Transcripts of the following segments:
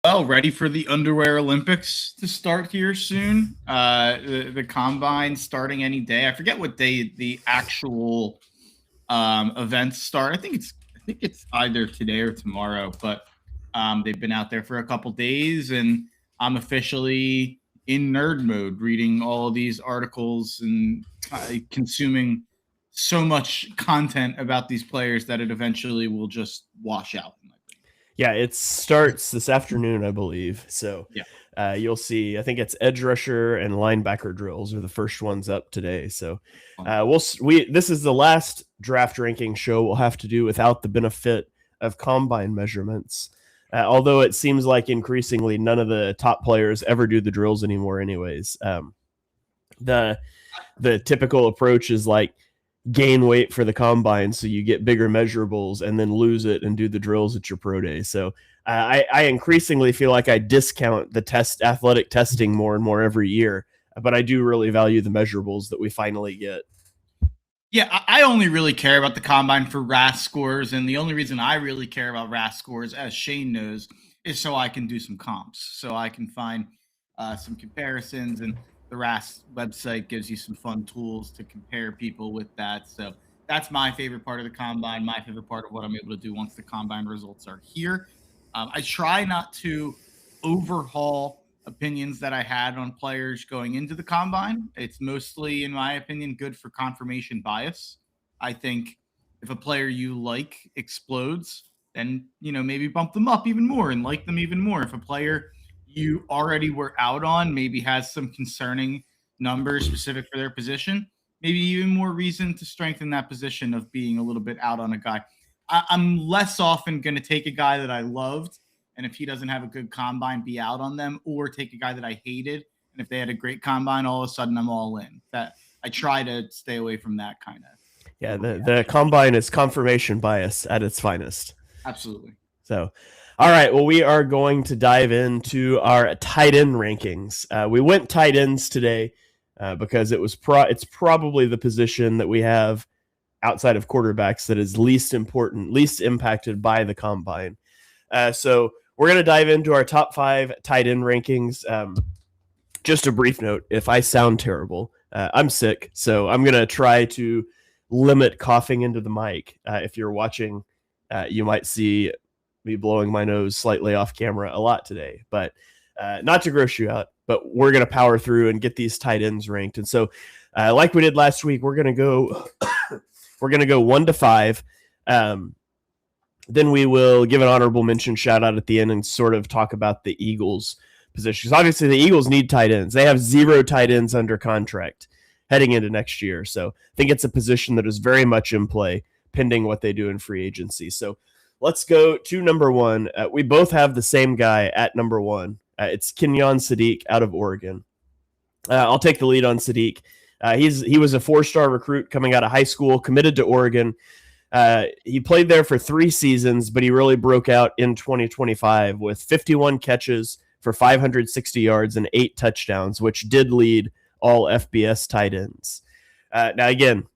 Well, ready for the underwear Olympics to start here soon. The combine starting any day. I forget what day the actual events start. I think it's either today or tomorrow. But they've been out there for a couple days, and I'm officially in nerd mode, reading all of these articles and consuming so much content about these players that it eventually will just wash out. Yeah, it starts this afternoon, I believe. So Yeah. you'll see. I think it's edge rusher and linebacker drills are the first ones up today. So this is the last draft ranking show we'll have to do without the benefit of combine measurements. Although it seems like increasingly none of the top players ever do the drills anymore. Anyways, the typical approach is like gain weight for the combine so you get bigger measurables and then lose it and do the drills at your pro day. So I increasingly feel like I discount the athletic testing more and more every year, but I do really value the measurables that we finally get. Yeah, I only really care about the combine for RAS scores, and the only reason I really care about RAS scores, as Shane knows, is so I can do some comps, so I can find some comparisons, and the RAS website gives you some fun tools to compare people with that. So that's my favorite part of the combine. My favorite part of what I'm able to do once the combine results are here. I try not to overhaul opinions that I had on players going into the combine. It's mostly, in my opinion, good for confirmation bias. I think if a player you like explodes, then maybe bump them up even more and like them even more. If a player you already were out on maybe has some concerning numbers specific for their position, maybe even more reason to strengthen that position of being a little bit out on a guy. I'm less often going to take a guy that I loved, and if he doesn't have a good combine, be out on them, or take a guy that I hated, and if they had a great combine, all of a sudden I'm all in. That I try to stay away from that kind of. Yeah, the combine is confirmation bias at its finest. Absolutely. So, all right. Well, we are going to dive into our tight end rankings. We went tight ends today because it's probably the position that we have outside of quarterbacks that is least important, least impacted by the combine. So we're going to dive into our top 5 tight end rankings. Just a brief note, if I sound terrible, I'm sick, so I'm going to try to limit coughing into the mic. If you're watching, you might see me blowing my nose slightly off camera a lot today, but not to gross you out, but we're going to power through and get these tight ends ranked. And so like we did last week, we're going to go we're going to go 1 to 5. Then we will give an honorable mention shout out at the end and sort of talk about the Eagles positions. Obviously, the Eagles need tight ends. They have 0 tight ends under contract heading into next year. So I think it's a position that is very much in play pending what they do in free agency. So let's go to number 1. We both have the same guy at number 1. It's Kenyon Sadiq out of Oregon. I'll take the lead on Sadiq. He was a 4-star recruit coming out of high school, committed to Oregon. He played there for 3 seasons, but he really broke out in 2025 with 51 catches for 560 yards and 8 touchdowns, which did lead all FBS tight ends. Now, again,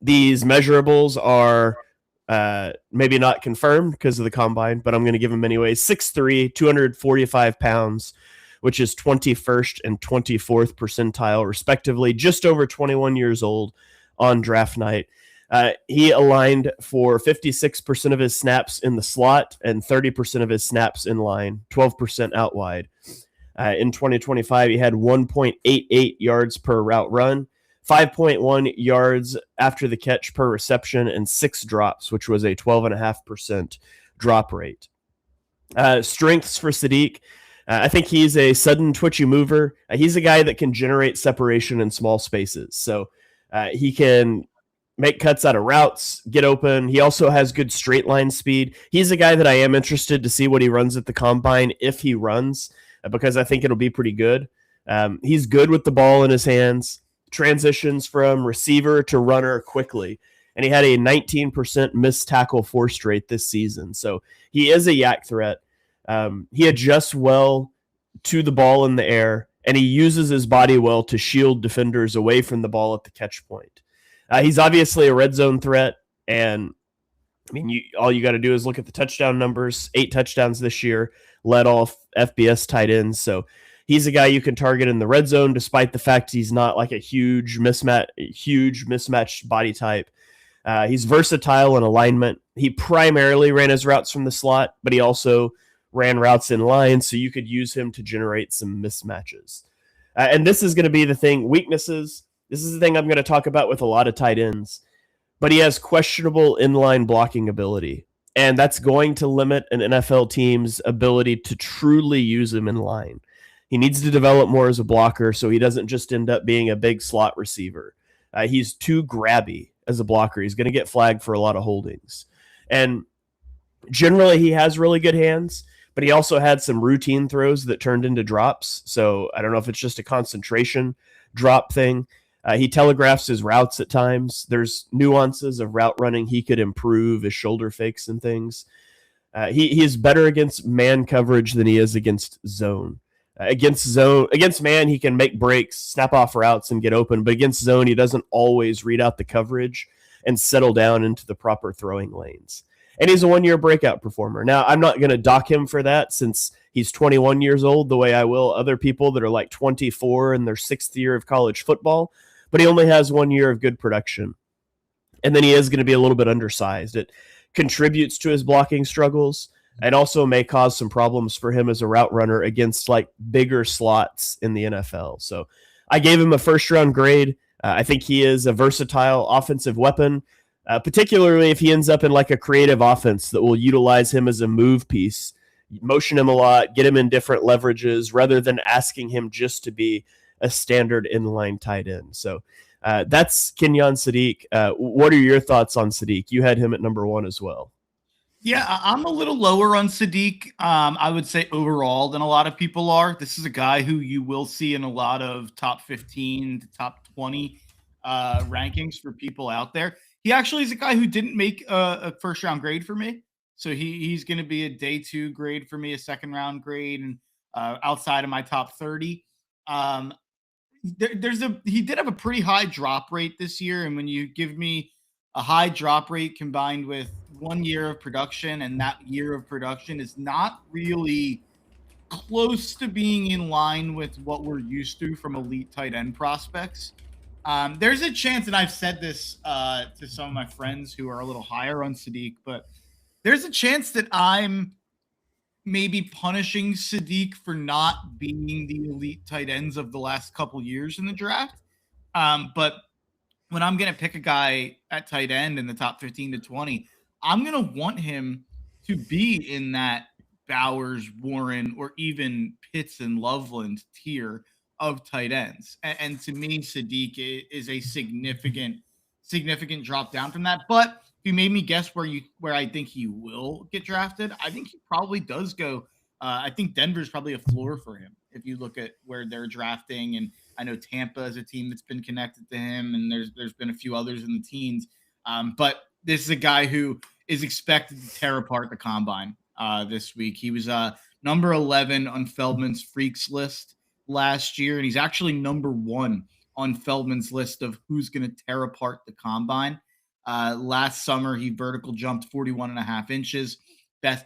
these measurables are maybe not confirmed because of the combine, but I'm going to give him anyway. 6'3", 245 pounds, which is 21st and 24th percentile, respectively, just over 21 years old on draft night. He aligned for 56% of his snaps in the slot and 30% of his snaps in line, 12% out wide. In 2025, he had 1.88 yards per route run, 5.1 yards after the catch per reception, and 6 drops, which was a 12.5% drop rate. Strengths for Sadiq. I think he's a sudden twitchy mover. He's a guy that can generate separation in small spaces. So he can make cuts out of routes, get open. He also has good straight line speed. He's a guy that I am interested to see what he runs at the combine if he runs, because I think it'll be pretty good. He's good with the ball in his hands, transitions from receiver to runner quickly, and he had a 19% missed tackle forced rate this season. So he is a yak threat. He adjusts well to the ball in the air, and he uses his body well to shield defenders away from the ball at the catch point. He's obviously a red zone threat, and I mean, all you got to do is look at the touchdown numbers. 8 touchdowns this year, led all FBS tight ends. So he's a guy you can target in the red zone, despite the fact he's not like a huge mismatched body type. He's versatile in alignment. He primarily ran his routes from the slot, but he also ran routes in line, so you could use him to generate some mismatches. And this is going to be the thing. Weaknesses. This is the thing I'm going to talk about with a lot of tight ends. But he has questionable inline blocking ability. And that's going to limit an NFL team's ability to truly use him in line. He needs to develop more as a blocker so he doesn't just end up being a big slot receiver. He's too grabby as a blocker. He's going to get flagged for a lot of holdings. And generally, he has really good hands, but he also had some routine throws that turned into drops. So I don't know if it's just a concentration drop thing. He telegraphs his routes at times. There's nuances of route running he could improve, his shoulder fakes and things. He is better against man coverage than he is against zone. Against man, he can make breaks, snap off routes, and get open. But against zone, he doesn't always read out the coverage and settle down into the proper throwing lanes. And he's a one-year breakout performer. Now, I'm not going to dock him for that since he's 21 years old, the way I will other people that are like 24 in their 6th year of college football. But he only has 1 year of good production. And then he is going to be a little bit undersized. It contributes to his blocking struggles and also may cause some problems for him as a route runner against like bigger slots in the NFL. So I gave him a first-round grade. I think he is a versatile offensive weapon, particularly if he ends up in like a creative offense that will utilize him as a move piece, motion him a lot, get him in different leverages rather than asking him just to be a standard inline tight end. So that's Kenyon Sadiq. What are your thoughts on Sadiq? You had him at number 1 as well. Yeah, I'm a little lower on Sadiq. I would say overall than a lot of people are. This is a guy who you will see in a lot of top 15 to top 20 rankings for people out there. He actually is a guy who didn't make a first round grade for me. So he's going to be a day 2 grade for me, a second round grade, and outside of my top 30. He did have a pretty high drop rate this year, and when you give me a high drop rate combined with 1 year of production, and that year of production is not really close to being in line with what we're used to from elite tight end prospects. There's a chance, and I've said this to some of my friends who are a little higher on Sadiq, but there's a chance that I'm maybe punishing Sadiq for not being the elite tight ends of the last couple years in the draft. But when I'm going to pick a guy at tight end in the top 15 to 20, I'm going to want him to be in that Bowers, Warren, or even Pitts and Loveland tier of tight ends. And to me, Sadiq is a significant drop down from that. But if you made me guess where I think he will get drafted, I think he probably does go. I think Denver's probably a floor for him if you look at where they're drafting. And I know Tampa is a team that's been connected to him, and there's been a few others in the teens. But this is a guy who is expected to tear apart the combine this week. He was number 11 on Feldman's Freaks list last year, and he's actually number 1 on Feldman's list of who's going to tear apart the combine. Last summer, he vertical jumped 41 and a half inches,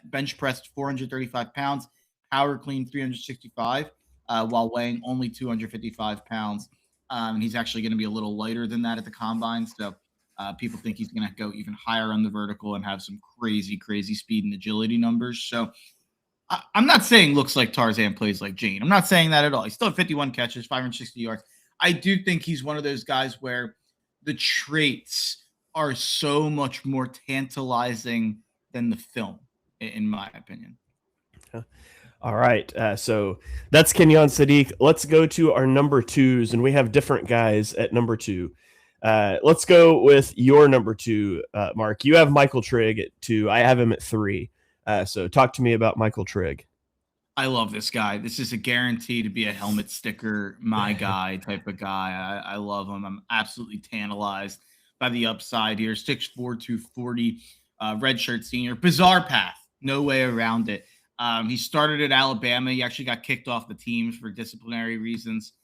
bench pressed 435 pounds, power clean 365, while weighing only 255 pounds. And he's actually going to be a little lighter than that at the combine. So people think he's going to go even higher on the vertical and have some crazy speed and agility numbers. So I'm not saying looks like Tarzan, plays like Jane. I'm not saying that at all. He still had 51 catches, 560 yards. I do think he's one of those guys where the traits are so much more tantalizing than the film, in my opinion. All right. So that's Kenyon Sadiq. Let's go to our number 2s, and we have different guys at number 2. Let's go with your number 2, Mark. You have Michael Trigg at 2. I have him at 3. So talk to me about Michael Trigg. I love this guy. This is a guarantee to be a helmet sticker, my guy type of guy. I love him. I'm absolutely tantalized by the upside here. 6'4", 240, redshirt senior. Bizarre path. No way around it. He started at Alabama. He actually got kicked off the teams for disciplinary reasons.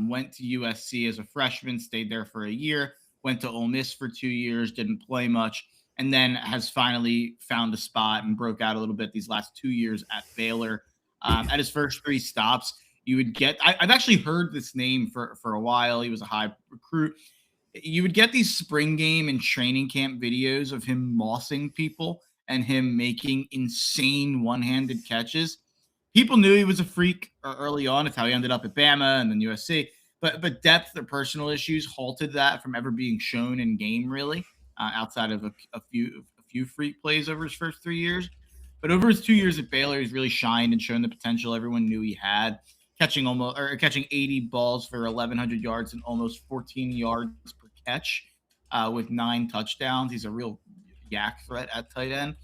Went to USC as a freshman, stayed there for a year, went to Ole Miss for 2 years, didn't play much, and then has finally found a spot and broke out a little bit these last 2 years at Baylor. At his first 3 stops, you would get, I've actually heard this name for a while. He was a high recruit. You would get these spring game and training camp videos of him mossing people and him making insane one-handed catches. People knew he was a freak early on. It's how he ended up at Bama and then USC. But depth or personal issues halted that from ever being shown in game, really, outside of a few freak plays over his first 3 years. But over his 2 years at Baylor, he's really shined and shown the potential everyone knew he had, catching 80 balls for 1,100 yards and almost 14 yards per catch with 9 touchdowns. He's a real yak threat at tight end.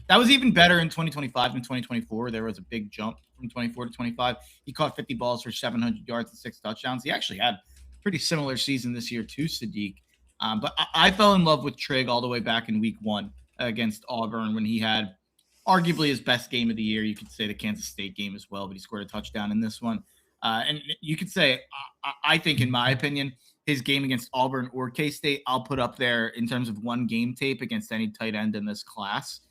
That was even better in 2025 than 2024. There was a big jump from 24 to 25. He caught 50 balls for 700 yards and 6 touchdowns. He actually had a pretty similar season this year to Sadiq. But I fell in love with Trigg all the way back in week 1 against Auburn when he had arguably his best game of the year. You could say the Kansas State game as well, but he scored a touchdown in this one. And you could say, I think, in my opinion, his game against Auburn or K-State, I'll put up there in terms of one game tape against any tight end in this class.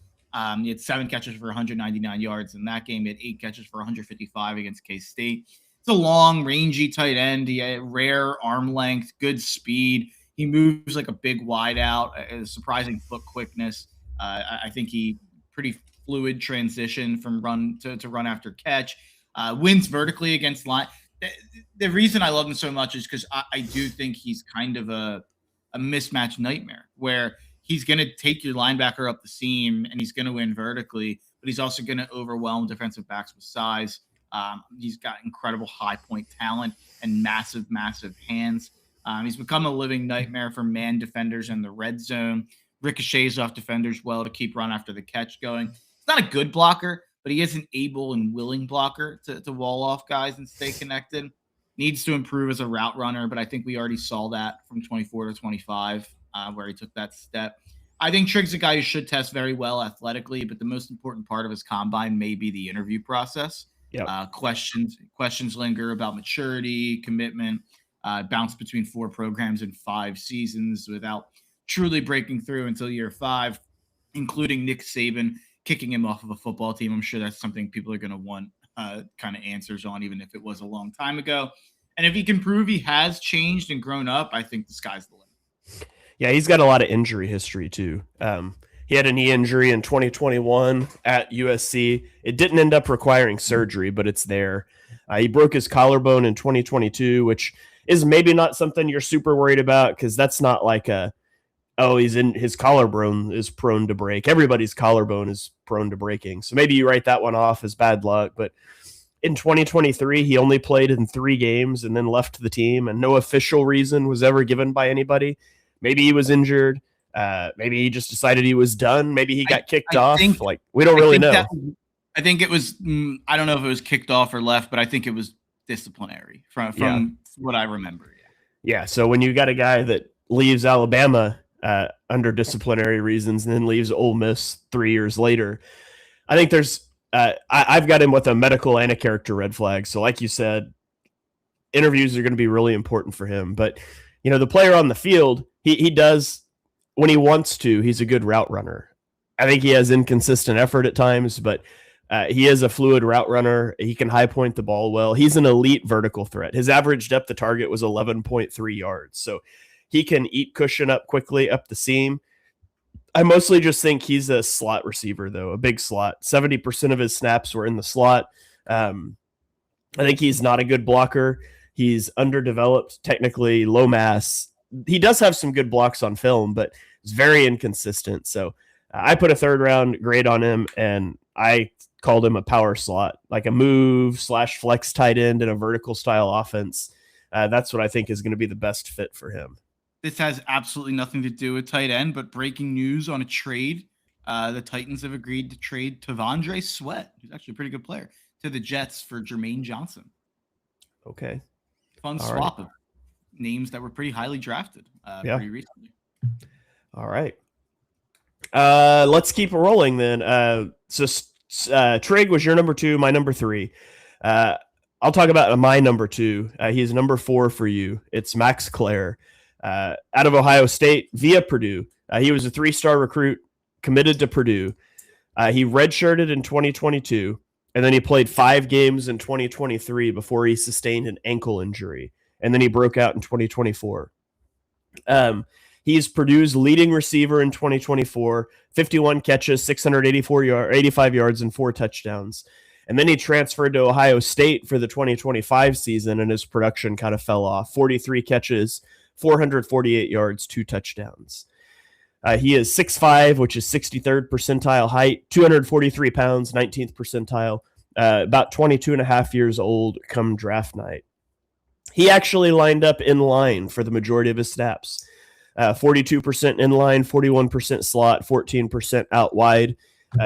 He had 7 catches for 199 yards in that game. He had 8 catches for 155 against K-State. It's a long, rangy tight end. He had rare arm length, good speed. He moves like a big wide out, a surprising foot quickness. I think he pretty fluid transition from run to run after catch. Wins vertically against line. The reason I love him so much is because I do think he's kind of a mismatch nightmare where he's going to take your linebacker up the seam and he's going to win vertically, but he's also going to overwhelm defensive backs with size. He's got incredible high point talent and massive, massive hands. He's become a living nightmare for man defenders in the red zone. Ricochets off defenders well to keep run after the catch going. He's not a good blocker, but he is an able and willing blocker to wall off guys and stay connected. Needs to improve as a route runner, but I think we already saw that from 24 to 25 where he took that step. I think Trigg's a guy who should test very well athletically, but the most important part of his combine may be the interview process. Yep. Questions linger about maturity, commitment, bounce between 4 programs in 5 seasons without truly breaking through until year 5, including Nick Saban kicking him off of a football team. I'm sure that's something people are going to want kind of answers on, even if it was a long time ago. And if he can prove he has changed and grown up, I think the sky's the limit. Yeah, he's got a lot of injury history too. He had a knee injury in 2021 at USC. It didn't end up requiring surgery, but it's there. He broke his collarbone in 2022, which is maybe not something you're super worried about because that's not like his collarbone is prone to break. Everybody's collarbone is prone to breaking. So maybe you write that one off as bad luck. But in 2023, he only played in 3 games and then left the team, and no official reason was ever given by anybody. Maybe he was injured. Maybe he just decided he was done. Maybe he got kicked off. We don't really know. I think it was, I don't know if it was kicked off or left, but I think it was disciplinary from what I remember. Yeah. So when you got a guy that leaves Alabama under disciplinary reasons and then leaves Ole Miss 3 years later, I think there's, I've got him with a medical and a character red flag. So like you said, interviews are going to be really important for him. But, the player on the field, he does, when he wants to, he's a good route runner. I think he has inconsistent effort at times, but he is a fluid route runner. He can high point the ball well. He's an elite vertical threat. His average depth of target was 11.3 yards. So he can eat cushion up quickly up the seam. I mostly just think he's a slot receiver, though, a big slot. 70% of his snaps were in the slot. I think he's not a good blocker. He's underdeveloped, technically, low mass. He does have some good blocks on film, but it's very inconsistent. So I put a 3rd round grade on him, and I called him a power slot, like a move/flex tight end in a vertical style offense. That's what I think is going to be the best fit for him. This has absolutely nothing to do with tight end, but breaking news on a trade. The Titans have agreed to trade T'Vondre Sweat, who's actually a pretty good player, to the Jets for Jermaine Johnson. Okay. Fun swap of names that were pretty highly drafted pretty recently. All right. Let's keep rolling then. So Trigg was your number 2, my number 3. I'll talk about my number 2. He's number 4 for you. It's Max Clare, out of Ohio State via Purdue. He was a 3-star recruit committed to Purdue. He redshirted in 2022, and then he played 5 games in 2023 before he sustained an ankle injury, and then he broke out in 2024. He's Purdue's leading receiver in 2024, 51 catches, 85 yards, and 4 touchdowns. And then he transferred to Ohio State for the 2025 season, and his production kind of fell off. 43 catches, 448 yards, 2 touchdowns. He is 6'5", which is 63rd percentile height, 243 pounds, 19th percentile, about 22 and a half years old come draft night. He actually lined up in line for the majority of his snaps. 42% in line, 41% slot, 14% out wide.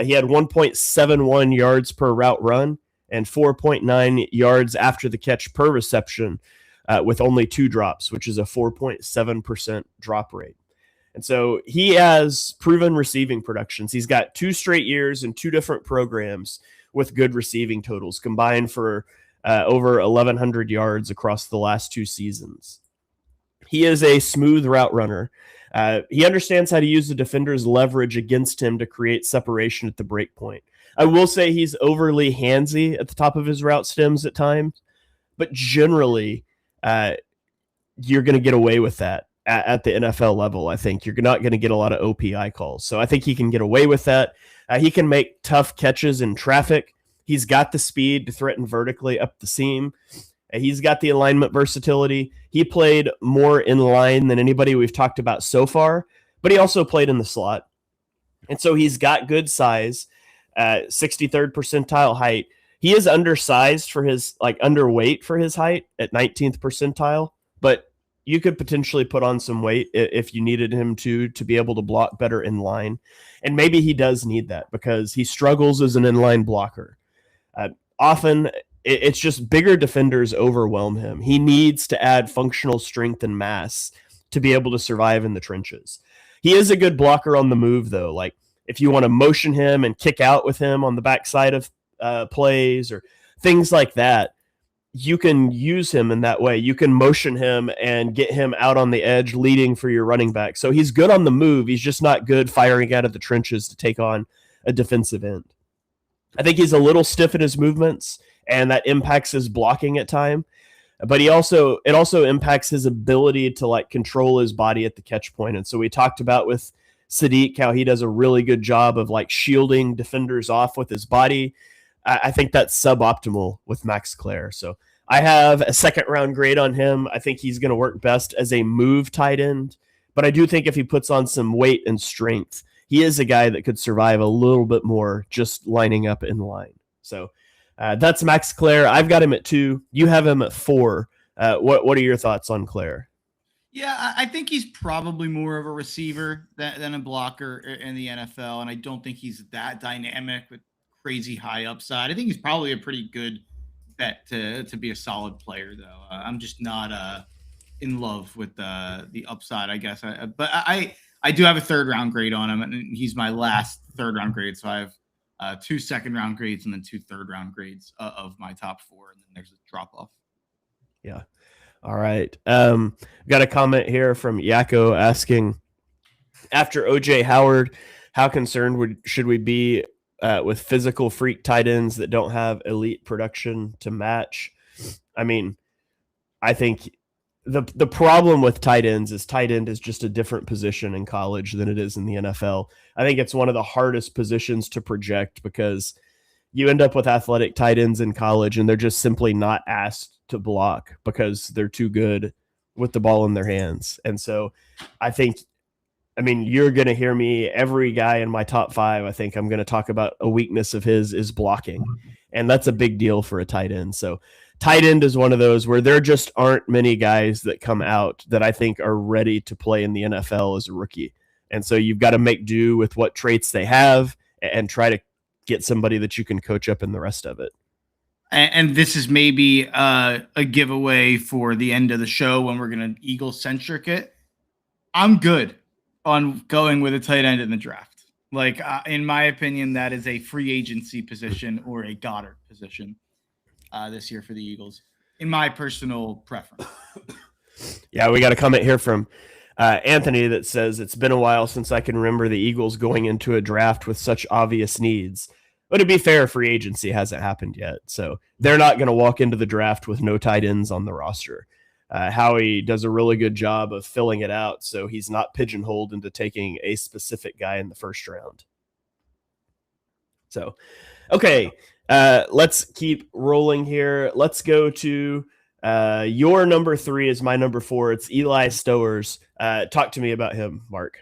He had 1.71 yards per route run and 4.9 yards after the catch per reception with only 2 drops, which is a 4.7% drop rate. And so he has proven receiving productions. He's got 2 straight years in 2 different programs with good receiving totals combined for over 1,100 yards across the last 2 seasons. He is a smooth route runner. He understands how to use the defender's leverage against him to create separation at the break point. I will say he's overly handsy at the top of his route stems at times, but generally you're going to get away with that at the NFL level. I think you're not going to get a lot of OPI calls. So I think he can get away with that. He can make tough catches in traffic. He's got the speed to threaten vertically up the seam. He's got the alignment versatility. He played more in line than anybody we've talked about so far, but he also played in the slot. And so he's got good size, 63rd percentile height. He is undersized for his, underweight for his height at 19th percentile, but you could potentially put on some weight if you needed him to be able to block better in line. And maybe he does need that because he struggles as an inline blocker. Often it's just bigger defenders overwhelm him. He needs to add functional strength and mass to be able to survive in the trenches. He is a good blocker on the move, though. Like if you want to motion him and kick out with him on the backside of plays or things like that, you can use him in that way. You can motion him and get him out on the edge leading for your running back. So he's good on the move. He's just not good firing out of the trenches to take on a defensive end. I think he's a little stiff in his movements, and that impacts his blocking at time. But it also impacts his ability to control his body at the catch point. And so we talked about with Sadiq how he does a really good job of shielding defenders off with his body. I think that's suboptimal with Max Clare. So I have a 2nd round grade on him. I think he's going to work best as a move tight end. But I do think if he puts on some weight and strength, he is a guy that could survive a little bit more just lining up in line. So that's Max Clare. I've got him at 2. You have him at 4. What are your thoughts on Clare? Yeah, I think he's probably more of a receiver than a blocker in the NFL, and I don't think he's that dynamic with crazy high upside. I think he's probably a pretty good bet to be a solid player, though. I'm just not in love with the upside, I guess. But I do have a 3rd round grade on him, and he's my last 3rd round grade, so I have 2 2nd round grades and then 2 3rd round grades of my top 4, and then there's a drop off. Yeah. All right. Got a comment here from Yako asking, after OJ Howard, how concerned should we be with physical freak tight ends that don't have elite production to match? I mean, I think the problem with tight ends is tight end is just a different position in college than it is in the NFL. I think it's one of the hardest positions to project because you end up with athletic tight ends in college and they're just simply not asked to block because they're too good with the ball in their hands. And so you're going to hear me, every guy in my top 5, I think I'm going to talk about a weakness of his is blocking. And that's a big deal for a tight end. So tight end is one of those where there just aren't many guys that come out that I think are ready to play in the NFL as a rookie. And so you've got to make do with what traits they have and try to get somebody that you can coach up in the rest of it. And this is maybe a giveaway for the end of the show when we're going to Eagle-centric it. I'm good on going with a tight end in the draft. In my opinion, that is a free agency position or a Goddard position this year for the Eagles, in my personal preference. Yeah, we got a comment here from Anthony that says, it's been a while since I can remember the Eagles going into a draft with such obvious needs. But to be fair, free agency hasn't happened yet. So they're not going to walk into the draft with no tight ends on the roster. Howie does a really good job of filling it out, so he's not pigeonholed into taking a specific guy in the first round. So, okay, let's keep rolling here. Let's go to your number 3 is my number 4. It's Eli Stowers. Talk to me about him, Mark.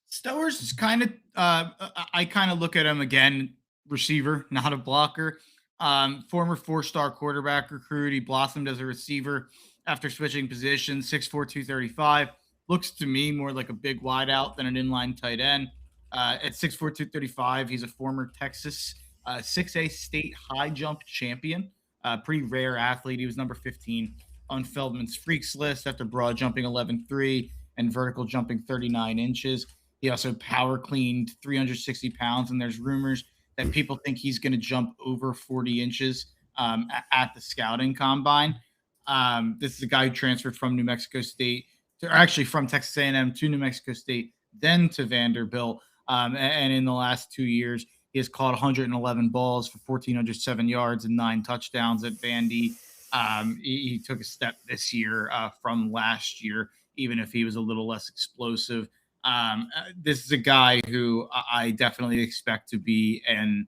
Stowers is kind of, I kind of look at him again, receiver, not a blocker. Former 4-star quarterback recruit. He blossomed as a receiver after switching positions, 6'4", 235. Looks to me more like a big wideout than an inline tight end. At 6'4", 235, he's a former Texas 6A state high jump champion. Pretty rare athlete. He was number 15 on Feldman's Freaks list after broad jumping 11.3 and vertical jumping 39 inches. He also power cleaned 360 pounds, and there's rumors that people think he's going to jump over 40 inches at the scouting combine. This is a guy who transferred from New Mexico State, from Texas A&M to New Mexico State, then to Vanderbilt. And in the last 2 years, he has caught 111 balls for 1,407 yards and 9 touchdowns at Vandy. He took a step this year from last year, even if he was a little less explosive. This is a guy who I definitely expect to be an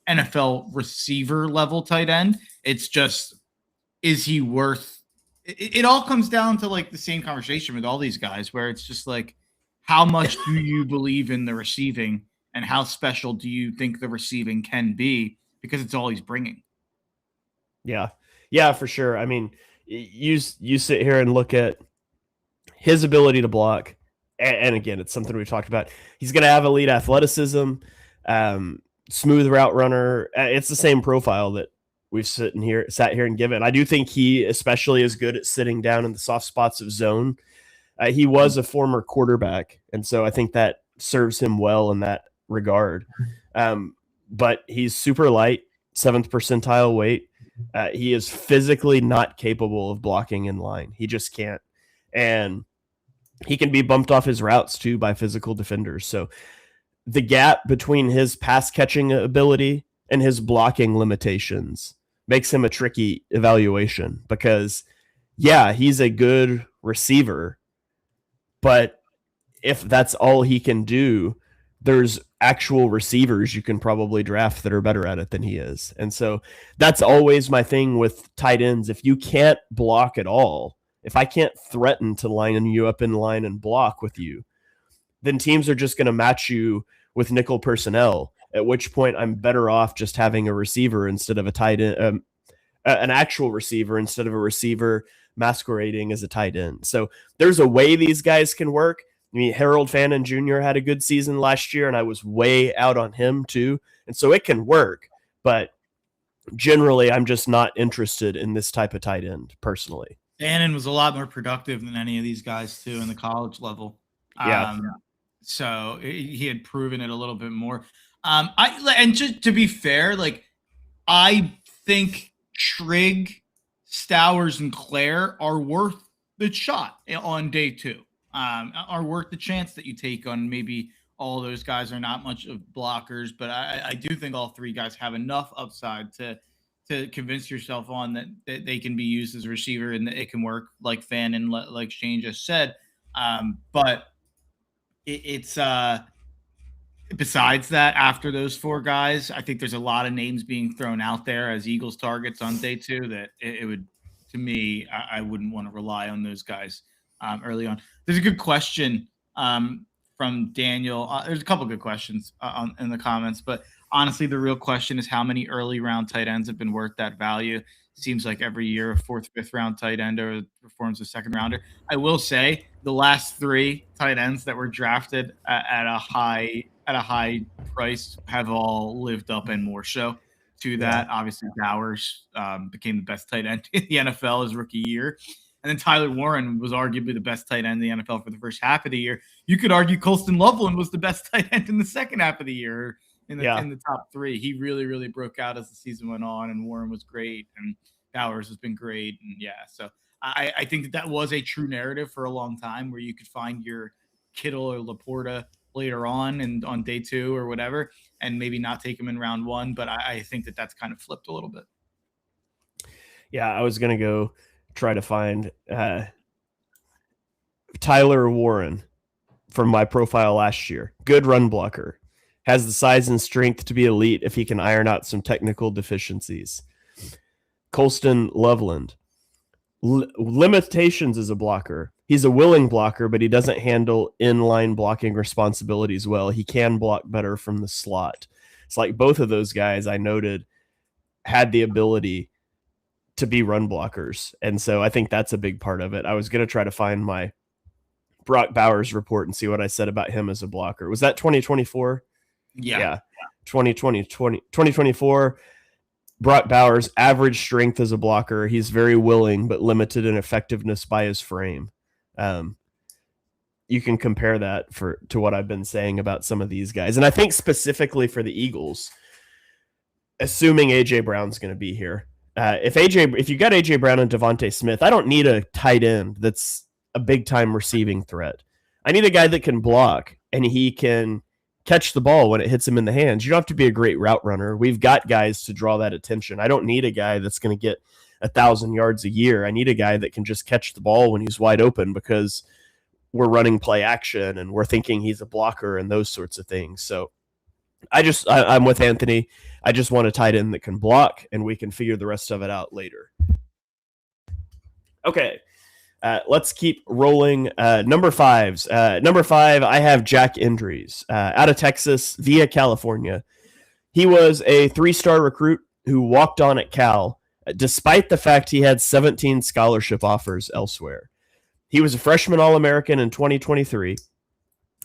NFL receiver level tight end. It's just, is he worth it? All comes down to like the same conversation with all these guys, where it's just like, how much do you believe in the receiving and how special do you think the receiving can be? Because it's all he's bringing. Yeah, for sure. I mean, you sit here and look at his ability to block. And again, it's something we've talked about. He's going to have elite athleticism, smooth route runner. It's the same profile that we've sat here and given. I do think he especially is good at sitting down in the soft spots of zone. He was a former quarterback, and so I think that serves him well in that regard. But he's super light, 7th percentile weight. He is physically not capable of blocking in line. He just can't. And he can be bumped off his routes too by physical defenders. So the gap between his pass catching ability and his blocking limitations makes him a tricky evaluation, because yeah, he's a good receiver, but if that's all he can do, there's actual receivers you can probably draft that are better at it than he is. And so that's always my thing with tight ends. If you can't block at all, if I can't threaten to line you up in line and block with you, then teams are just going to match you with nickel personnel, at which point I'm better off just having a receiver instead of a tight end, an actual receiver instead of a receiver masquerading as a tight end. So there's a way these guys can work. I mean, Harold Fannin Jr. had a good season last year, and I was way out on him too. And so it can work, but generally I'm just not interested in this type of tight end personally. Fannin was a lot more productive than any of these guys too in the college level. Yeah. So he had proven it a little bit more. And just to be fair, like, I think Trigg, Stowers, and Claire are worth the shot on day 2. Are worth the chance that you take on. Maybe all those guys are not much of blockers, but I do think all 3 guys have enough upside to convince yourself on that they can be used as a receiver and that it can work, like Fannin, like Shane just said. But it's besides that, after those 4 guys, I think there's a lot of names being thrown out there as Eagles targets on day 2 that it would, to me, I wouldn't want to rely on those guys early on. There's a good question from Daniel. There's a couple good questions in the comments, but honestly, the real question is how many early round tight ends have been worth that value. Seems like every year a 4th, 5th round tight end performs a 2nd rounder. I will say the last 3 tight ends that were drafted at a high price have all lived up and more so to that. Yeah. Obviously, Bowers became the best tight end in the NFL his rookie year. And then Tyler Warren was arguably the best tight end in the NFL for the first half of the year. You could argue Colston Loveland was the best tight end in the second half of the year, in the top three. He really, really broke out as the season went on, and Warren was great, and Bowers has been great, and so I think that was a true narrative for a long time, where you could find your Kittle or Laporta later on and on day 2 or whatever, and maybe not take him in round 1. But I think that that's kind of flipped a little bit. Yeah, I was gonna go try to find Tyler Warren from my profile last year. Good run blocker. Has the size and strength to be elite if he can iron out some technical deficiencies. Colston Loveland. Limitations as a blocker. He's a willing blocker, but he doesn't handle inline blocking responsibilities well. He can block better from the slot. It's like both of those guys I noted had the ability to be run blockers. And so I think that's a big part of it. I was going to try to find my Brock Bowers report and see what I said about him as a blocker. Was that 2024? Yeah. 2024. Brock Bowers, average strength as a blocker. He's very willing, but limited in effectiveness by his frame. You can compare that to what I've been saying about some of these guys. And I think specifically for the Eagles, assuming AJ Brown's going to be here, if you got AJ Brown and Devontae Smith, I don't need a tight end that's a big time receiving threat. I need a guy that can block and he can catch the ball when it hits him in the hands. You don't have to be a great route runner. We've got guys to draw that attention. I don't need a guy that's going to get 1,000 yards a year. I need a guy that can just catch the ball when he's wide open, because we're running play action and we're thinking he's a blocker and those sorts of things. So I'm with Anthony. I just want a tight end that can block, and we can figure the rest of it out later. Okay. Let's keep rolling. Number 5s. Number 5, I have Jack Indries out of Texas via California. He was a 3-star recruit who walked on at Cal, despite the fact he had 17 scholarship offers elsewhere. He was a freshman All-American in 2023,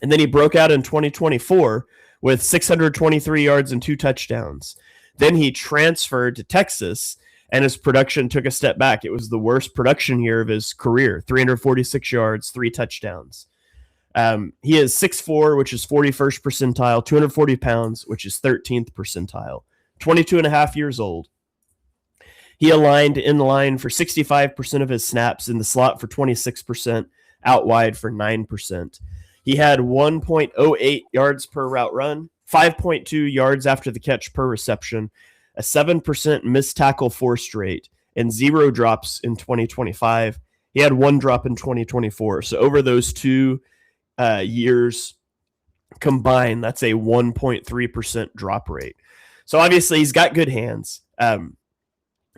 and then he broke out in 2024 with 623 yards and 2 touchdowns. Then he transferred to Texas, and his production took a step back. It was the worst production year of his career, 346 yards, 3 touchdowns. He is 6'4", which is 41st percentile, 240 pounds, which is 13th percentile, 22 and a half years old. He aligned in line for 65% of his snaps, in the slot for 26%, out wide for 9%. He had 1.08 yards per route run, 5.2 yards after the catch per reception, a 7% missed tackle forced rate, and 0 drops in 2025. He had 1 drop in 2024. So over those 2 years combined, that's a 1.3% drop rate. So obviously he's got good hands.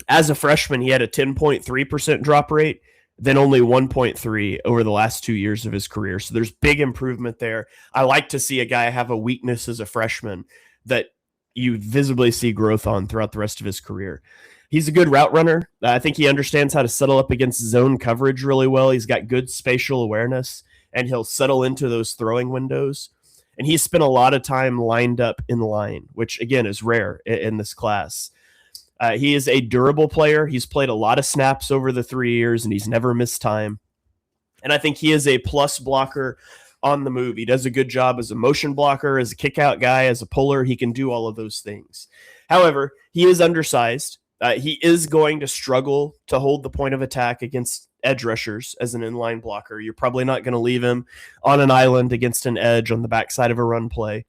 As a freshman, he had a 10.3% drop rate, then only 1.3 over the last 2 years of his career. So there's big improvement there. I like to see a guy have a weakness as a freshman that you visibly see growth on throughout the rest of his career. He's a good route runner. I think he understands how to settle up against zone coverage really well. He's got good spatial awareness, and he'll settle into those throwing windows. And he's spent a lot of time lined up in line, which, again, is rare in this class. He is a durable player. He's played a lot of snaps over the 3 years, and he's never missed time. And I think he is a plus blocker on the move. He does a good job as a motion blocker, as a kick-out guy, as a puller. He can do all of those things. However, he is undersized. He is going to struggle to hold the point of attack against edge rushers as an inline blocker. You're probably not going to leave him on an island against an edge on the backside of a run play.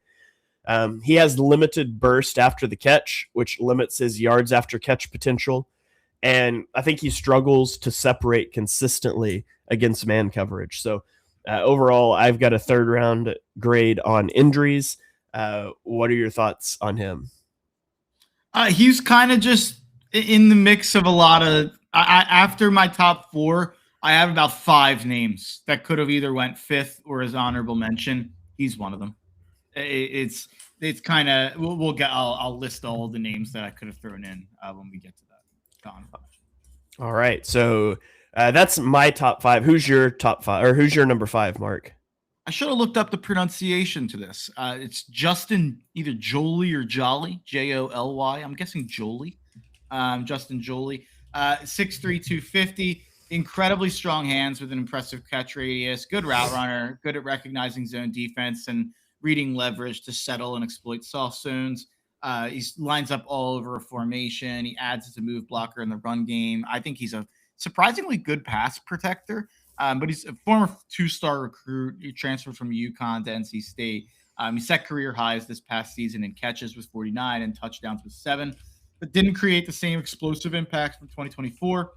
He has limited burst after the catch, which limits his yards after catch potential. And I think he struggles to separate consistently against man coverage. So overall, I've got a 3rd round grade on Indries. What are your thoughts on him? He's kind of just in the mix of a lot of after my top 4, I have about 5 names that could have either went 5th or as honorable mention. He's one of them. It's kind of we'll get. I'll list all the names that I could have thrown in when we get to that. All right, so that's my top 5. Who's your top 5, or who's your number 5, Mark? I should have looked up the pronunciation to this. It's Justin, either Joly or Jolly, Joly. I'm guessing Joly. Justin Joly, 6'3", 250. Incredibly strong hands with an impressive catch radius. Good route runner. Good at recognizing zone defense, and reading leverage to settle and exploit soft zones. He lines up all over a formation. He adds as a move blocker in the run game. I think he's a surprisingly good pass protector. But he's a former two-star recruit. He transferred from UConn to NC State. He set career highs this past season in catches with 49 and touchdowns with 7, but didn't create the same explosive impact from 2024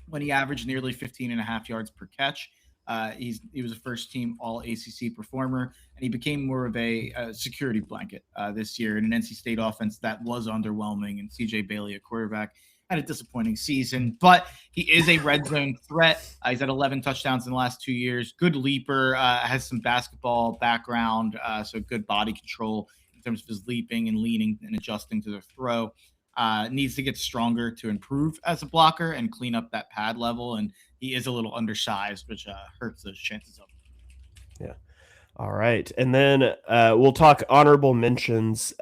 when he averaged nearly 15 and a half yards per catch. He was a first-team All-ACC performer, and he became more of a security blanket this year in an NC State offense that was underwhelming, and CJ Bailey, a quarterback, had a disappointing season, but he is a red zone threat. He's had 11 touchdowns in the last 2 years. Good leaper, has some basketball background, so good body control in terms of his leaping and leaning and adjusting to the throw. Needs to get stronger to improve as a blocker and clean up that pad level, and he is a little undersized, which hurts those chances of. Yeah. All right, and then we'll talk honorable mentions.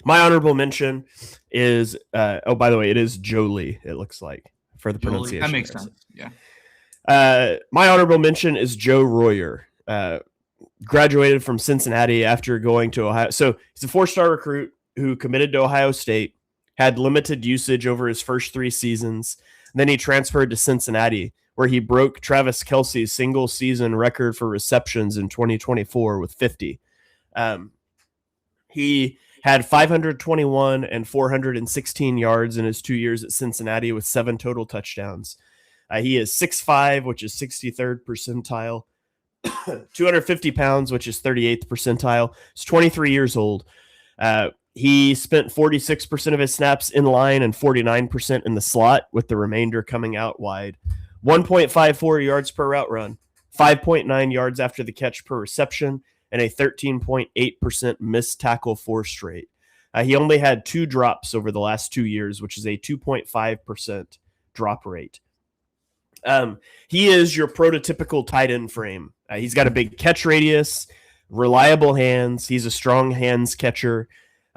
My honorable mention is, by the way, it is Jolie, it looks like, for the pronunciation. That makes sense, yeah. My honorable mention is Joe Royer. Graduated from Cincinnati after going to Ohio. So he's a 4-star recruit who committed to Ohio State, had limited usage over his first 3 seasons. Then he transferred to Cincinnati, where he broke Travis Kelce's single-season record for receptions in 2024 with 50. He had 521 and 416 yards in his 2 years at Cincinnati with 7 total touchdowns. He is 6'5", which is 63rd percentile, 250 pounds, which is 38th percentile. He's 23 years old. He spent 46% of his snaps in line and 49% in the slot, with the remainder coming out wide. 1.54 yards per route run, 5.9 yards after the catch per reception, and a 13.8% missed tackle forced rate. He only had 2 drops over the last 2 years, which is a 2.5% drop rate. He is your prototypical tight end frame. He's got a big catch radius, reliable hands. He's a strong hands catcher.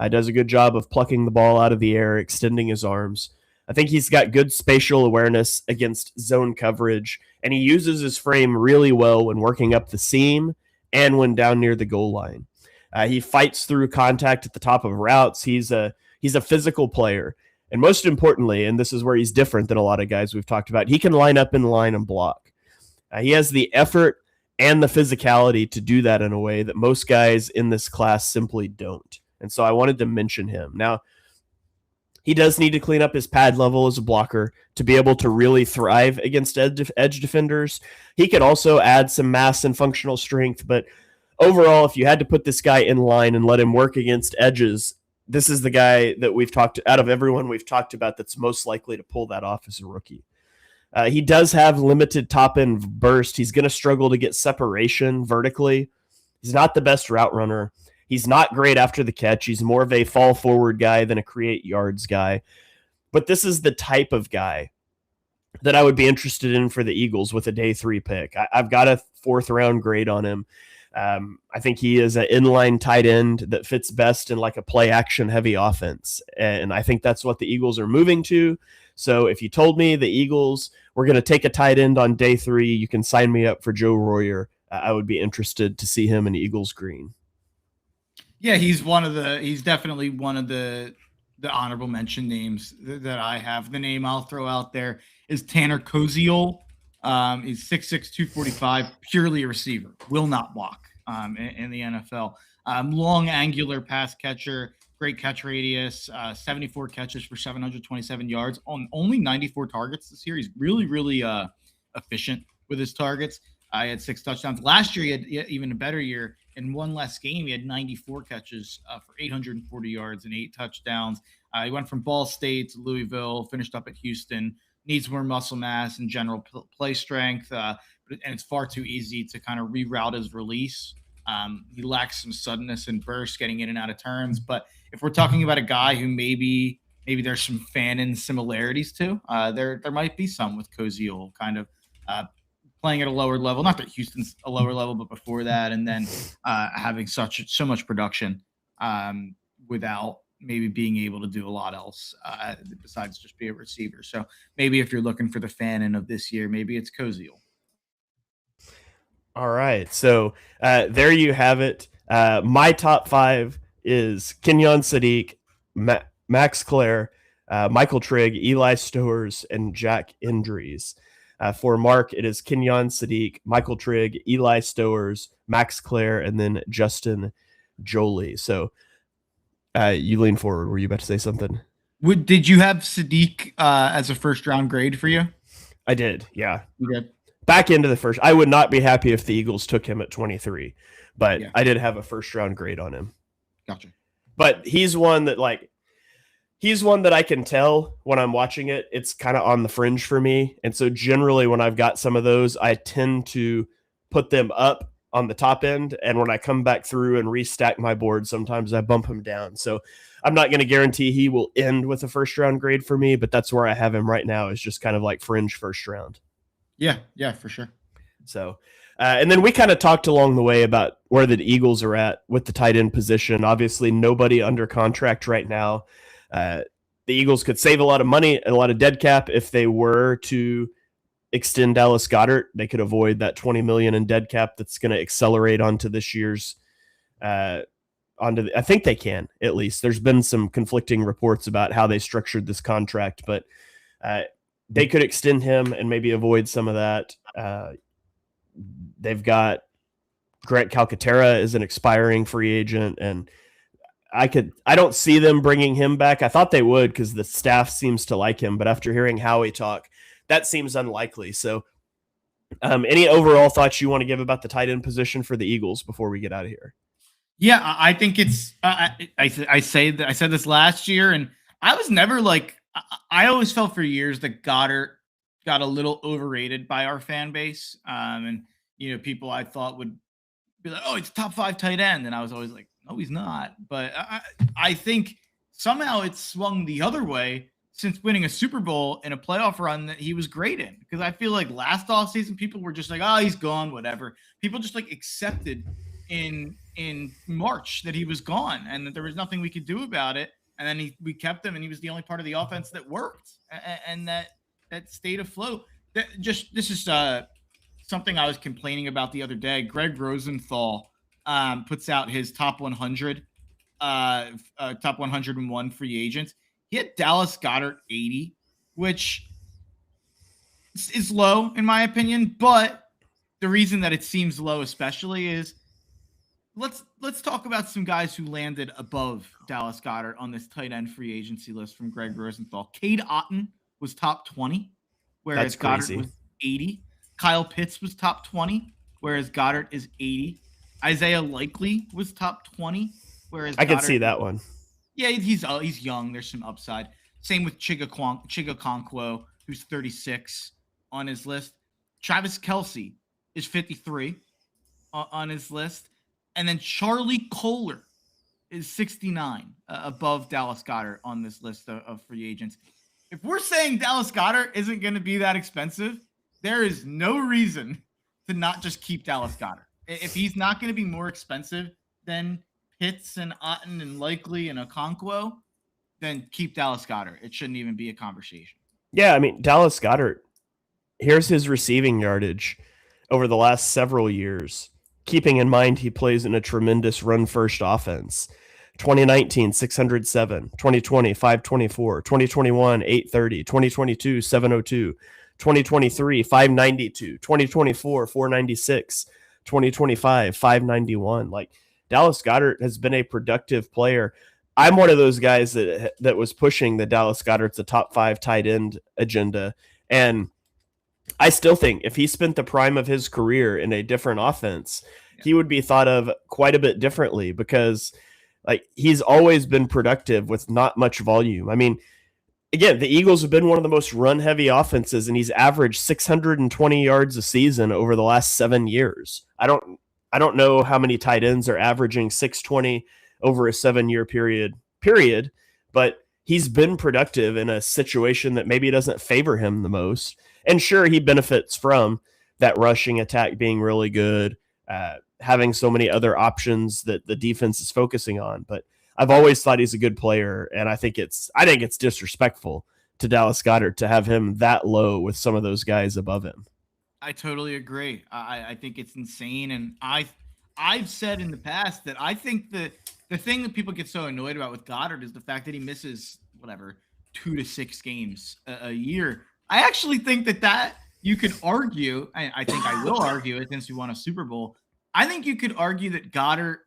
Does a good job of plucking the ball out of the air, extending his arms. I think he's got good spatial awareness against zone coverage, and he uses his frame really well when working up the seam and when down near the goal line. He fights through contact at the top of routes. He's a physical player. And most importantly, and this is where he's different than a lot of guys we've talked about, he can line up in line and block. He has the effort and the physicality to do that in a way that most guys in this class simply don't. And so I wanted to mention him. Now, he does need to clean up his pad level as a blocker to be able to really thrive against edge defenders. He could also add some mass and functional strength, but overall, if you had to put this guy in line and let him work against edges, this is the guy that we've talked out of everyone we've talked about that's most likely to pull that off as a rookie. He does have limited top end burst. He's going to struggle to get separation vertically. He's not the best route runner. He's not great after the catch. He's more of a fall forward guy than a create yards guy. But this is the type of guy that I would be interested in for the Eagles with a day 3 pick. I've got a 4th round grade on him. I think he is an inline tight end that fits best in like a play action heavy offense. And I think that's what the Eagles are moving to. So if you told me the Eagles were going to take a tight end on day 3, you can sign me up for Joe Royer. I would be interested to see him in Eagles green. Yeah, he's definitely one of the honorable mention names that I have. The name I'll throw out there is Tanner Koziol. He's 6'6", 245, purely a receiver, will not block in the NFL. Long, angular pass catcher, great catch radius, 74 catches for 727 yards on only 94 targets this year. He's really, really efficient with his targets. He had 6 touchdowns. Last year, he had even a better year. In one less game, he had 94 catches for 840 yards and 8 touchdowns. He went from Ball State to Louisville, finished up at Houston. Needs more muscle mass and general play strength, and it's far too easy to kind of reroute his release. He lacks some suddenness and burst getting in and out of turns. But if we're talking about a guy who maybe there's some Fannin similarities to, there might be some with Koziol kind of playing at a lower level. Not that Houston's a lower level, but before that, and then having so much production without maybe being able to do a lot else besides just be a receiver. So maybe if you're looking for the Fannin of this year, maybe it's Koziol. All right. So there you have it. My top 5 is Kenyon Sadiq, Max Clare, Michael Trigg, Eli Stowers, and Jack Indries. For Mark, it is Kenyon Sadiq, Michael Trigg, Eli Stowers, Max Clare, and then Justin Jolie. So you lean forward. Were you about to say something? Did you have Sadiq as a first round grade for you? I did, yeah. Okay. Back into the first. I would not be happy if the Eagles took him at 23, but Yeah. I did have a first round grade on him. Gotcha. But he's one that I can tell when I'm watching it, it's kind of on the fringe for me. And so generally when I've got some of those, I tend to put them up on the top end. And when I come back through and restack my board, sometimes I bump him down. So I'm not going to guarantee he will end with a first round grade for me, but that's where I have him right now, is just kind of like fringe first round. Yeah, for sure. So, and then we kind of talked along the way about where the Eagles are at with the tight end position. Obviously, nobody under contract right now. The Eagles could save a lot of money and a lot of dead cap if they were to extend Dallas Goedert. They could avoid that $20 million in dead cap that's going to accelerate onto this year's. I think they can, at least. There's been some conflicting reports about how they structured this contract, but they could extend him and maybe avoid some of that. They've got Grant Calcaterra is an expiring free agent, and I don't see them bringing him back. I thought they would because the staff seems to like him, but after hearing Howie talk, that seems unlikely. So any overall thoughts you want to give about the tight end position for the Eagles before we get out of here? Yeah, I think it's. I said this last year, and I was never like. I always felt for years that Goddard got a little overrated by our fan base, and people I thought would be like, "Oh, it's top 5 tight end," and I was always like, "No, he's not." But I think somehow it swung the other way since winning a Super Bowl and a playoff run that he was great in. Because I feel like last offseason people were just like, "Oh, he's gone," whatever. People just like accepted in March that he was gone and that there was nothing we could do about it. And then we kept him, and he was the only part of the offense that worked and that stayed afloat. This is something I was complaining about the other day. Greg Rosenthal puts out his top 100, top 101 free agents. He had Dallas Goedert 80, which is low in my opinion. But the reason that it seems low, especially, is let's talk about some guys who landed above Dallas Goedert on this tight end free agency list from Greg Rosenthal. Cade Otton was top 20, whereas Goedert was 80. Kyle Pitts was top 20, whereas Goedert is 80. Isaiah Likely was top 20, whereas I can see that one. Yeah, he's young. There's some upside. Same with Chiga Okonkwo, who's 36 on his list. Travis Kelce is 53 on his list. And then Charlie Kolar is 69 above Dallas Goedert on this list of free agents. If we're saying Dallas Goedert isn't going to be that expensive, there is no reason to not just keep Dallas Goedert. If he's not going to be more expensive than Pitts and Otton and Likely and Okonkwo, then keep Dallas Goedert. It shouldn't even be a conversation. Yeah, I mean, Dallas Goedert, here's his receiving yardage over the last several years, keeping in mind he plays in a tremendous run-first offense. 2019, 607. 2020, 524. 2021, 830. 2022, 702. 2023, 592. 2024, 496. 2025, 591. Like, Dallas Goedert has been a productive player. I'm one of those guys that was pushing the Dallas Goedert's a top 5 tight end agenda. And I still think if he spent the prime of his career in a different offense, he would be thought of quite a bit differently because like he's always been productive with not much volume. I mean, again, the Eagles have been one of the most run heavy offenses, and he's averaged 620 yards a season over the last 7 years. I don't know how many tight ends are averaging 620 over a 7-year period, but he's been productive in a situation that maybe doesn't favor him the most. And sure, he benefits from that rushing attack being really good, having so many other options that the defense is focusing on. But I've always thought he's a good player, and I think it's disrespectful to Dallas Goedert to have him that low with some of those guys above him. I totally agree. I think it's insane, and I I've said in the past that I think the thing that people get so annoyed about with Goddard is the fact that he misses whatever 2 to 6 games a year. I actually think that you could argue, I think I will argue it since we won a Super Bowl. I think you could argue that Goddard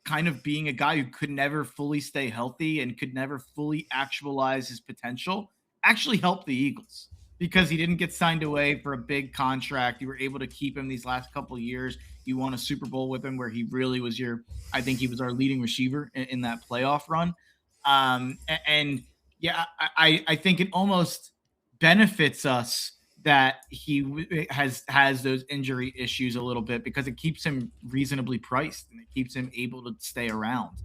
kind of being a guy who could never fully stay healthy and could never fully actualize his potential actually helped the Eagles because he didn't get signed away for a big contract. You were able to keep him these last couple of years. You won a Super Bowl with him where he really was I think he was our leading receiver in that playoff run. And yeah, I think it almost benefits us that he has those injury issues a little bit because it keeps him reasonably priced and it keeps him able to stay around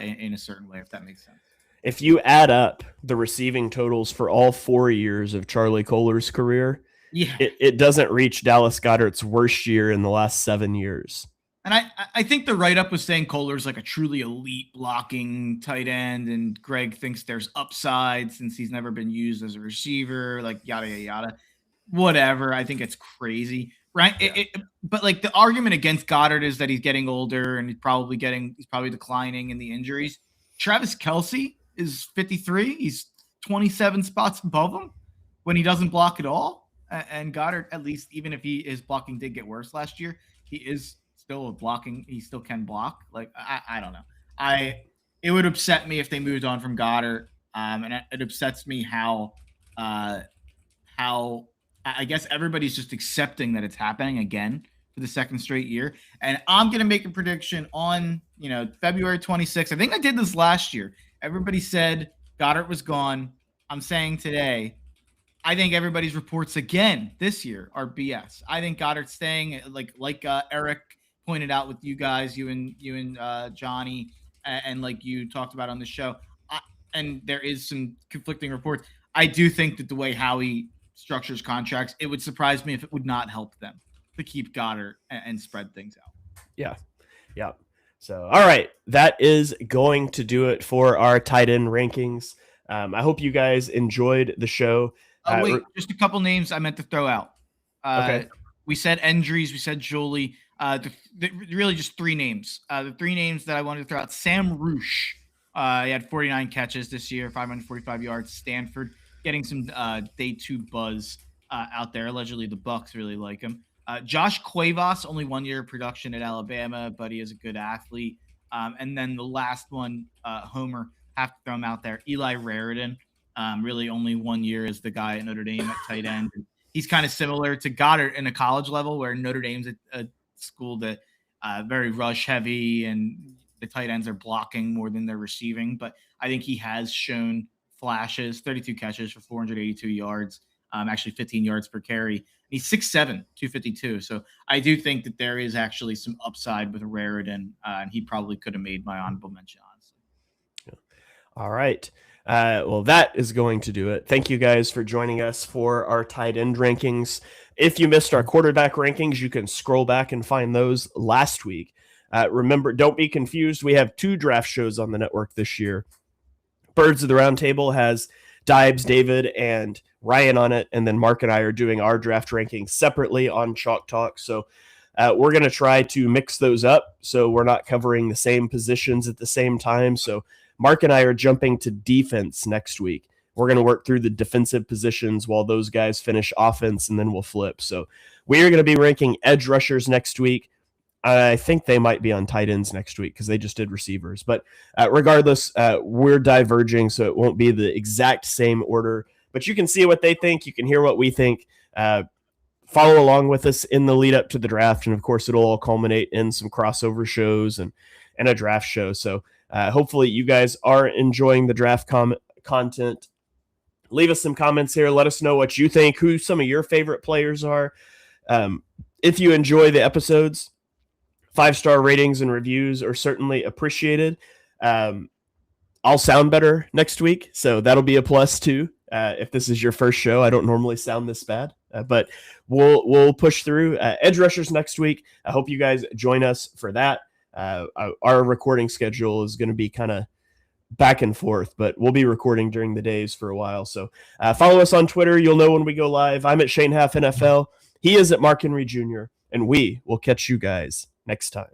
in a certain way, if that makes sense. If you add up the receiving totals for all 4 years of Charlie Kolar's career, it doesn't reach Dallas Goedert's worst year in the last 7 years. And I think the write-up was saying Kolar's like a truly elite blocking tight end, and Greg thinks there's upside since he's never been used as a receiver, like yada, yada, yada. Whatever. I think it's crazy, right? Yeah. But like the argument against Goddard is that he's getting older and he's probably declining in the injuries. Travis Kelce is 53. He's 27 spots above him when he doesn't block at all. And Goddard, at least, even if his blocking did get worse last year, he is still blocking. He still can block. Like, I don't know. It would upset me if they moved on from Goddard. And it upsets me how I guess everybody's just accepting that it's happening again for the second straight year. And I'm going to make a prediction on, February 26th. I think I did this last year. Everybody said Goddard was gone. I'm saying today, I think everybody's reports again this year are BS. I think Goddard's staying, like Eric pointed out with you guys, you and Johnny, and like you talked about on the show. And there is some conflicting reports. I do think that the way Howie structures contracts, it would surprise me if it would not help them to keep Goddard and spread things out. Yeah. So, all right, that is going to do it for our tight end rankings. I hope you guys enjoyed the show. Wait, just a couple names I meant to throw out. Okay. We said Endries, we said Jolie. Really just 3 names. The 3 names that I wanted to throw out: Sam Roosh. He had 49 catches this year, 545 yards. Stanford getting some day 2 buzz out there. Allegedly, the Bucs really like him. Josh Cuevas, only 1 year of production at Alabama, but he is a good athlete. And then the last one, Homer, have to throw him out there. Eli Raridan, really only 1 year as the guy at Notre Dame at tight end. He's kind of similar to Goddard in a college level, where Notre Dame's a school that very rush heavy and the tight ends are blocking more than they're receiving. But I think he has shown flashes, 32 catches for 482 yards, actually 15 yards per carry. He's 6'7", 252. So I do think that there is actually some upside with Raridan, and he probably could have made my honorable mention, honestly. All right. Well, that is going to do it. Thank you guys for joining us for our tight end rankings. If you missed our quarterback rankings, you can scroll back and find those last week. Remember, don't be confused. We have 2 draft shows on the network this year. Birds of the Round Table has Dibes, David, and Ryan on it, and then Mark and I are doing our draft rankings separately on Chalk Talk. So we're going to try to mix those up so we're not covering the same positions at the same time. So Mark and I are jumping to defense next week. We're going to work through the defensive positions while those guys finish offense, and then we'll flip. So we are going to be ranking edge rushers next week. I think they might be on tight ends next week because they just did receivers. But regardless, we're diverging, so it won't be the exact same order. But you can see what they think. You can hear what we think. Follow along with us in the lead up to the draft. And, of course, it'll all culminate in some crossover shows and a draft show. So hopefully you guys are enjoying the draft content. Leave us some comments here. Let us know what you think, who some of your favorite players are. If you enjoy the episodes, 5-star ratings and reviews are certainly appreciated. I'll sound better next week, so that'll be a plus too. If this is your first show, I don't normally sound this bad, but we'll push through. Edge rushers next week. I hope you guys join us for that. Our recording schedule is going to be kind of back and forth, but we'll be recording during the days for a while. So follow us on Twitter. You'll know when we go live. I'm at Shane Half NFL. He is at Mark Henry Jr., and we will catch you guys next time.